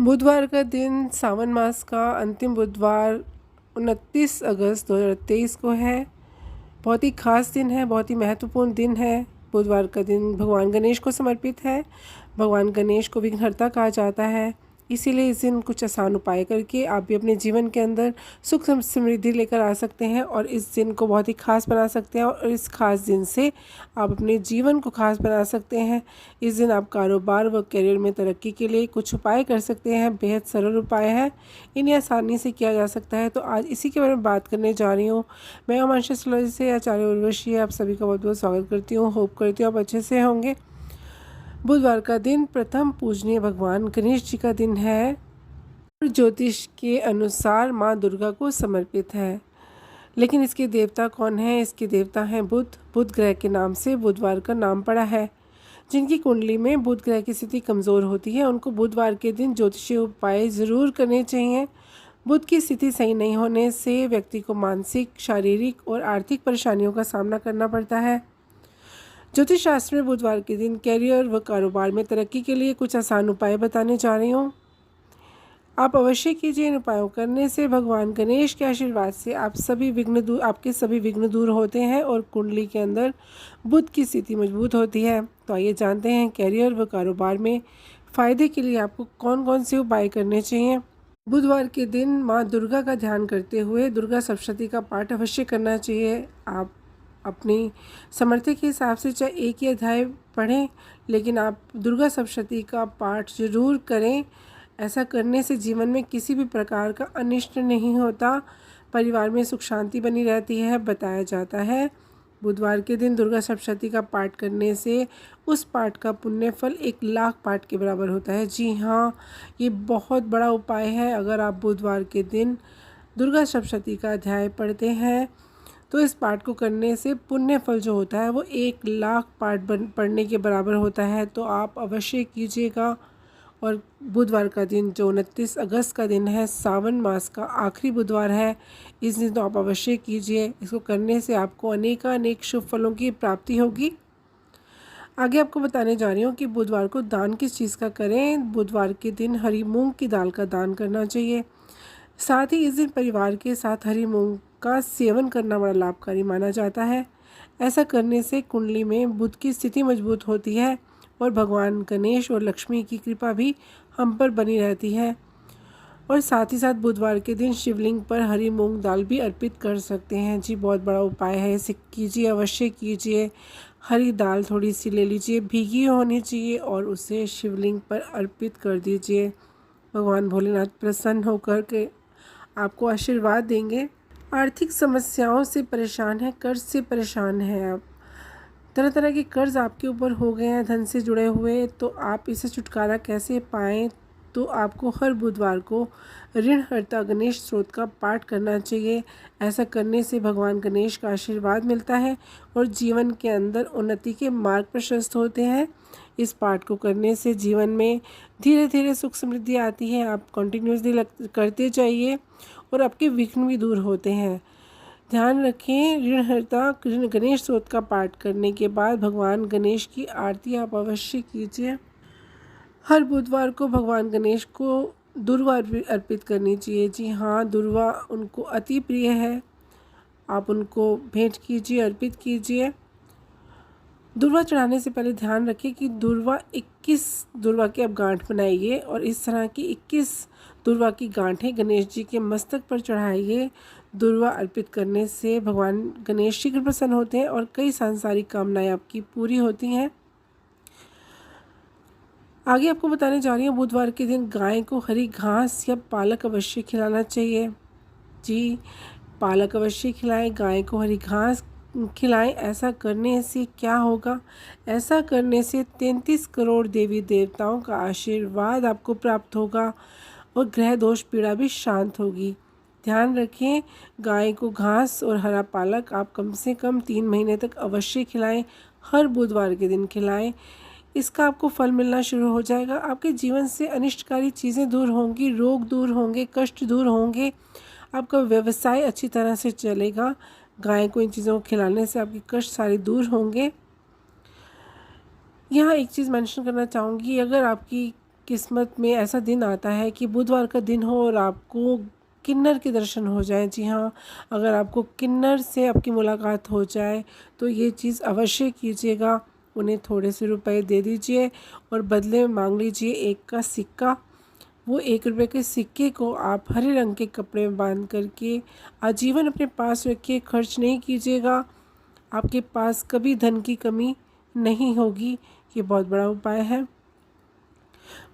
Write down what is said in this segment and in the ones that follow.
बुधवार का दिन सावन मास का अंतिम बुधवार 29 अगस्त 2023 को है। बहुत ही खास दिन है, बहुत ही महत्वपूर्ण दिन है। बुधवार का दिन भगवान गणेश को समर्पित है। भगवान गणेश को विघ्नहर्ता कहा जाता है। इसीलिए इस दिन कुछ आसान उपाय करके आप भी अपने जीवन के अंदर सुख समृद्धि लेकर आ सकते हैं और इस दिन को बहुत ही खास बना सकते हैं और इस खास दिन से आप अपने जीवन को खास बना सकते हैं। इस दिन आप कारोबार व करियर में तरक्की के लिए कुछ उपाय कर सकते हैं। बेहद सरल उपाय है, इन्हें आसानी से किया जा सकता है। तो आज इसी के बारे में बात करने जा रही हूँ। मैं अमांशा एस्ट्रोलॉजी से आचार्य उर्वशी आप सभी का बहुत बहुत स्वागत करती हूँ। होप करती हूँ आप अच्छे से होंगे। बुधवार का दिन प्रथम पूजनीय भगवान गणेश जी का दिन है और ज्योतिष के अनुसार माँ दुर्गा को समर्पित है। लेकिन इसके देवता कौन हैं? इसके देवता हैं बुध। बुध ग्रह के नाम से बुधवार का नाम पड़ा है। जिनकी कुंडली में बुध ग्रह की स्थिति कमज़ोर होती है उनको बुधवार के दिन ज्योतिषीय उपाय ज़रूर करने चाहिए। बुध की स्थिति सही नहीं होने से व्यक्ति को मानसिक, शारीरिक और आर्थिक परेशानियों का सामना करना पड़ता है। ज्योतिष शास्त्र में बुधवार के दिन कैरियर व कारोबार में तरक्की के लिए कुछ आसान उपाय बताने जा रही हूँ। आप अवश्य कीजिए। इन उपायों करने से भगवान गणेश के आशीर्वाद से आपके सभी विघ्न दूर होते हैं और कुंडली के अंदर बुध की स्थिति मजबूत होती है। तो आइए जानते हैं कैरियर व कारोबार में फ़ायदे के लिए आपको कौन कौन से उपाय करने चाहिए। बुधवार के दिन माँ दुर्गा का ध्यान करते हुए दुर्गा सप्तशती का पाठ अवश्य करना चाहिए। आप अपनी सामर्थ्य के हिसाब से चाहे एक ही अध्याय पढ़ें, लेकिन आप दुर्गा सप्तशती का पाठ ज़रूर करें। ऐसा करने से जीवन में किसी भी प्रकार का अनिष्ट नहीं होता, परिवार में सुख शांति बनी रहती है। बताया जाता है बुधवार के दिन दुर्गा सप्तशती का पाठ करने से उस पाठ का पुण्य फल 1,00,000 पाठ के बराबर होता है। जी हाँ, ये बहुत बड़ा उपाय है। अगर आप बुधवार के दिन दुर्गा सप्तशती का अध्याय पढ़ते हैं तो इस पाठ को करने से पुण्य फल जो होता है वो 1,00,000 पाठ पढ़ने के बराबर होता है। तो आप अवश्य कीजिएगा। और बुधवार का दिन जो 29 अगस्त का दिन है, सावन मास का आखिरी बुधवार है, इस दिन तो आप अवश्य कीजिए। इसको करने से आपको अनेक शुभ फलों की प्राप्ति होगी। आगे आपको बताने जा रही हूँ कि बुधवार को दान किस चीज़ का करें। बुधवार के दिन हरी मूंग की दाल का दान करना चाहिए। साथ ही इस दिन परिवार के साथ हरी मूंग का सेवन करना बड़ा लाभकारी माना जाता है। ऐसा करने से कुंडली में बुध की स्थिति मजबूत होती है और भगवान गणेश और लक्ष्मी की कृपा भी हम पर बनी रहती है। और साथ ही साथ बुधवार के दिन शिवलिंग पर हरी मूंग दाल भी अर्पित कर सकते हैं। जी, बहुत बड़ा उपाय है, इसे कीजिए, अवश्य कीजिए। हरी दाल थोड़ी सी ले लीजिए, भीगी होनी चाहिए और उसे शिवलिंग पर अर्पित कर दीजिए। भगवान भोलेनाथ प्रसन्न होकर के आपको आशीर्वाद देंगे। आर्थिक समस्याओं से परेशान है, कर्ज से परेशान हैं आप, तरह तरह के कर्ज आपके ऊपर हो गए हैं धन से जुड़े हुए, तो आप इसे छुटकारा कैसे पाएँ? तो आपको हर बुधवार को ऋणहर्ता गणेश स्तोत्र का पाठ करना चाहिए। ऐसा करने से भगवान गणेश का आशीर्वाद मिलता है और जीवन के अंदर उन्नति के मार्ग प्रशस्त होते हैं। इस पाठ को करने से जीवन में धीरे धीरे सुख समृद्धि आती है। आप कंटिन्यूसली करते जाइए और आपके विघ्न भी दूर होते हैं। ध्यान रखें, ऋणहर्ता गणेश स्तोत्र का पाठ करने के बाद भगवान गणेश की आरती आप अवश्य कीजिए। हर बुधवार को भगवान गणेश को दुर्वा अर्पित करनी चाहिए। जी हाँ, दुर्वा उनको अति प्रिय है। आप उनको भेंट कीजिए, अर्पित कीजिए। दुर्वा चढ़ाने से पहले ध्यान रखिए कि 21 दुर्वा की आप गांठ बनाइए और इस तरह की 21 दुर्वा की गांठें गणेश जी के मस्तक पर चढ़ाइए। दुर्वा अर्पित करने से भगवान गणेश शीघ्र प्रसन्न होते हैं और कई सांसारिक कामनाएं आपकी पूरी होती हैं। आगे आपको बताने जा रही हूँ, बुधवार के दिन गाय को हरी घास या पालक अवश्य खिलाना चाहिए। जी, पालक अवश्य खिलाएं, गाय को हरी घास खिलाएं। ऐसा करने से क्या होगा? ऐसा करने से 33 करोड़ देवी देवताओं का आशीर्वाद आपको प्राप्त होगा और ग्रह दोष पीड़ा भी शांत होगी। ध्यान रखें, गाय को घास और हरा पालक आप कम से कम 3 महीने तक अवश्य खिलाएं। हर बुधवार के दिन खिलाएं। इसका आपको फल मिलना शुरू हो जाएगा। आपके जीवन से अनिष्टकारी चीज़ें दूर होंगी, रोग दूर होंगे, कष्ट दूर होंगे। आपका व्यवसाय अच्छी तरह से चलेगा। गाय को इन चीज़ों को खिलाने से आपके कष्ट सारे दूर होंगे। यहाँ एक चीज़ मेंशन करना चाहूँगी, अगर आपकी किस्मत में ऐसा दिन आता है कि बुधवार का दिन हो और आपको किन्नर के दर्शन हो जाएं। जी हाँ, अगर आपको किन्नर से आपकी मुलाकात हो जाए तो ये चीज़ अवश्य कीजिएगा। उन्हें थोड़े से रुपए दे दीजिए और बदले में मांग लीजिए 1 का सिक्का। वो 1 रुपये के सिक्के को आप हरे रंग के कपड़े में बांध करके आजीवन अपने पास रखिए, खर्च नहीं कीजिएगा। आपके पास कभी धन की कमी नहीं होगी। ये बहुत बड़ा उपाय है।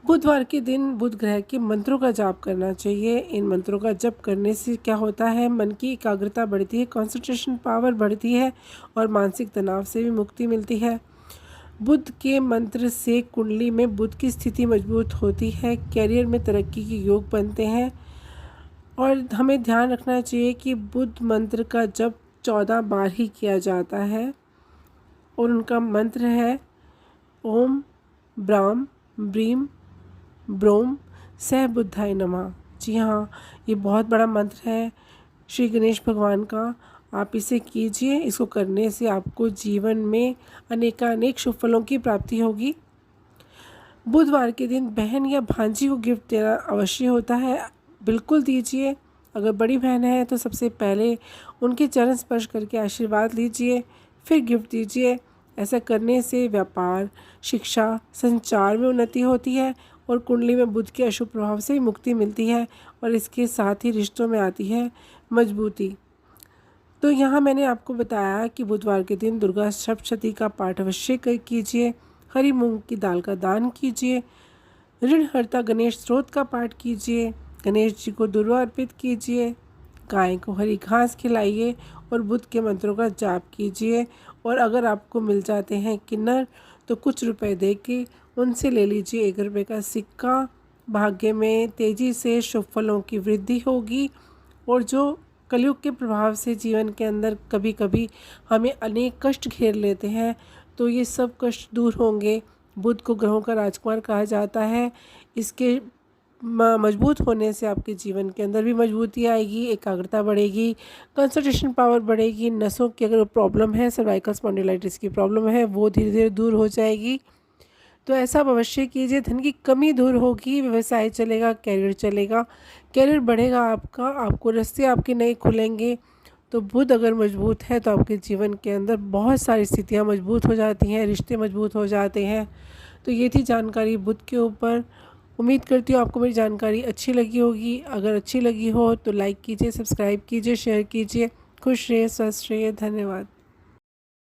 बुधवार के दिन बुध ग्रह के मंत्रों का जाप करना चाहिए। इन मंत्रों का जप करने से क्या होता है, मन की एकाग्रता बढ़ती है, कंसंट्रेशन पावर बढ़ती है और मानसिक तनाव से भी मुक्ति मिलती है। बुध के मंत्र से कुंडली में बुध की स्थिति मजबूत होती है, कैरियर में तरक्की के योग बनते हैं। और हमें ध्यान रखना चाहिए कि बुध मंत्र का जप 14 बार ही किया जाता है और उनका मंत्र है ओम ब्राम ब्रीम ब्रोम सह बुद्धाय नमः। जी हाँ, ये बहुत बड़ा मंत्र है श्री गणेश भगवान का। आप इसे कीजिए। इसको करने से आपको जीवन में अनेकानेक शुभ फलों की प्राप्ति होगी। बुधवार के दिन बहन या भांजी को गिफ्ट देना अवश्य होता है, बिल्कुल दीजिए। अगर बड़ी बहन है तो सबसे पहले उनके चरण स्पर्श करके आशीर्वाद लीजिए, फिर गिफ्ट दीजिए। ऐसा करने से व्यापार, शिक्षा, संचार में उन्नति होती है और कुंडली में बुध के अशुभ प्रभाव से मुक्ति मिलती है और इसके साथ ही रिश्तों में आती है मजबूती। तो यहाँ मैंने आपको बताया कि बुधवार के दिन दुर्गा सप्तशती का पाठ अवश्य कीजिए, हरी मूंग की दाल का दान कीजिए, ऋणहर्ता गणेश स्तोत्र का पाठ कीजिए, गणेश जी को दुर्वा अर्पित कीजिए, गाय को हरी घास खिलाइए और बुध के मंत्रों का जाप कीजिए। और अगर आपको मिल जाते हैं किन्नर तो कुछ रुपए दे के उनसे ले लीजिए 1 रुपये का सिक्का। भाग्य में तेज़ी से शुभ फलों की वृद्धि होगी और जो कलयुग के प्रभाव से जीवन के अंदर कभी कभी हमें अनेक कष्ट घेर लेते हैं तो ये सब कष्ट दूर होंगे। बुध को ग्रहों का राजकुमार कहा जाता है। इसके मजबूत होने से आपके जीवन के अंदर भी मजबूती आएगी, एकाग्रता बढ़ेगी, कंसंट्रेशन पावर बढ़ेगी। नसों की अगर प्रॉब्लम है, सर्वाइकल स्पॉन्डिलाइटिस की प्रॉब्लम है, वो धीरे धीरे दूर हो जाएगी। तो ऐसा आप अवश्य कीजिए। धन की कमी दूर होगी, व्यवसाय चलेगा, कैरियर चलेगा, कैरियर बढ़ेगा आपका, आपको रास्ते आपके नए खुलेंगे। तो बुध अगर मजबूत है तो आपके जीवन के अंदर बहुत सारी स्थितियां मजबूत हो जाती हैं, रिश्ते मजबूत हो जाते हैं। तो ये थी जानकारी बुध के ऊपर। उम्मीद करती हूँ आपको मेरी जानकारी अच्छी लगी होगी। अगर अच्छी लगी हो तो लाइक कीजिए, सब्सक्राइब कीजिए, शेयर कीजिए। खुश रहिए, स्वस्थ रहिए। धन्यवाद।